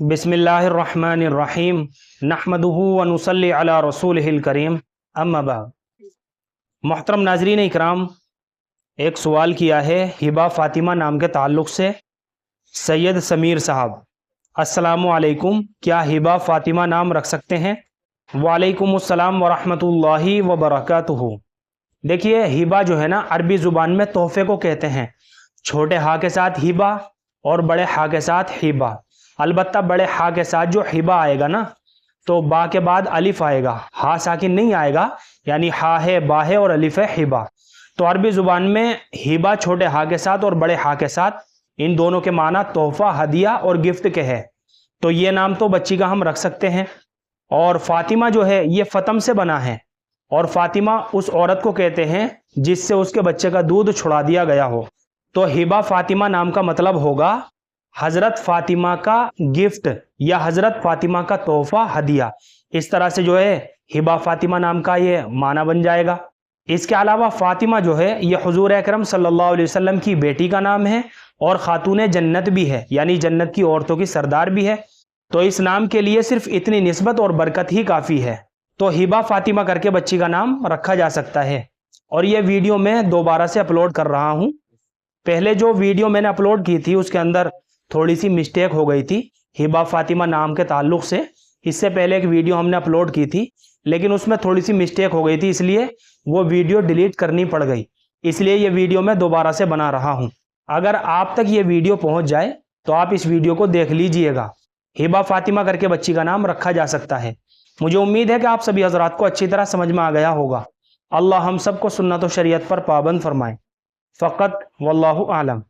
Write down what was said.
बिस्मिल्लाहिर्रहमानिर्रहीम नहमदुहु व नुसल्ली अला रसूलिहिल करीम अम्मा बाद। मोहतरम नाज़रीन इकराम, एक सवाल किया है हिबा फ़ातिमा नाम के ताल्लुक़ से सैयद समीर साहब। अस्सलामु अलैकुम, क्या हिबा फ़ातिमा नाम रख सकते हैं? वालेकुमुस्सलाम व रहमतुल्लाहि व बरकातुहू। देखिए, हिबा जो है ना, अरबी ज़ुबान में तोहफ़े को कहते हैं। छोटे हा के साथ हिबा और बड़े हा के साथ हिबा। अलबत्ता बड़े हा के साथ जो हिबा आएगा ना, तो बा के बाद अलिफ आएगा, हा साकिन नहीं आएगा, यानी हा है, बा है और अलिफ है, हिबा। तो अरबी ज़ुबान में हिबा छोटे हा के साथ और बड़े हा के साथ, इन दोनों के माना तोहफ़ा, हदिया और गिफ्ट के है। तो ये नाम तो बच्ची का हम रख सकते हैं। और फ़ातिमा जो है ये फ़तम से बना है, और फ़ातिमा उस औरत को कहते हैं जिससे उसके बच्चे का दूध छुड़ा दिया गया हो। तो हिबा फ़ातिमा नाम का मतलब होगा हज़रत फ़ातिमा का गिफ्ट या हज़रत फ़ातिमा का तोहफ़ा, हदिया। इस तरह से जो है हिबा फ़ातिमा नाम का ये माना बन जाएगा। इसके अलावा फ़ातिमा जो है ये हुज़ूर अकरम सल्लल्लाहु अलैहि वसल्लम की बेटी का नाम है और ख़ातून जन्नत भी है, यानी जन्नत की औरतों की सरदार भी है। तो इस नाम के लिए सिर्फ इतनी निस्बत और बरकत ही काफ़ी है। तो हिबा फ़ातिमा करके बच्ची का नाम रखा जा सकता है। और ये वीडियो मैं दोबारा से अपलोड कर रहा हूँ। पहले जो वीडियो मैंने अपलोड की थी उसके अंदर थोड़ी सी मिस्टेक हो गई थी हिबा फ़ातिमा नाम के ताल्लुक़ से। इससे पहले एक वीडियो हमने अपलोड की थी, लेकिन उसमें थोड़ी सी मिस्टेक हो गई थी, इसलिए वो वीडियो डिलीट करनी पड़ गई। इसलिए ये वीडियो मैं दोबारा से बना रहा हूँ। अगर आप तक ये वीडियो पहुँच जाए तो आप इस वीडियो को देख लीजिएगा। हिबा फ़ातिमा करके बच्ची का नाम रखा जा सकता है। मुझे उम्मीद है कि आप सभी हज़रात को अच्छी तरह समझ में आ गया होगा। अल्लाह हम सबको सुन्नत व शरीयत पर पाबंद फरमाए। फ़क़त वल्लाहु आलम।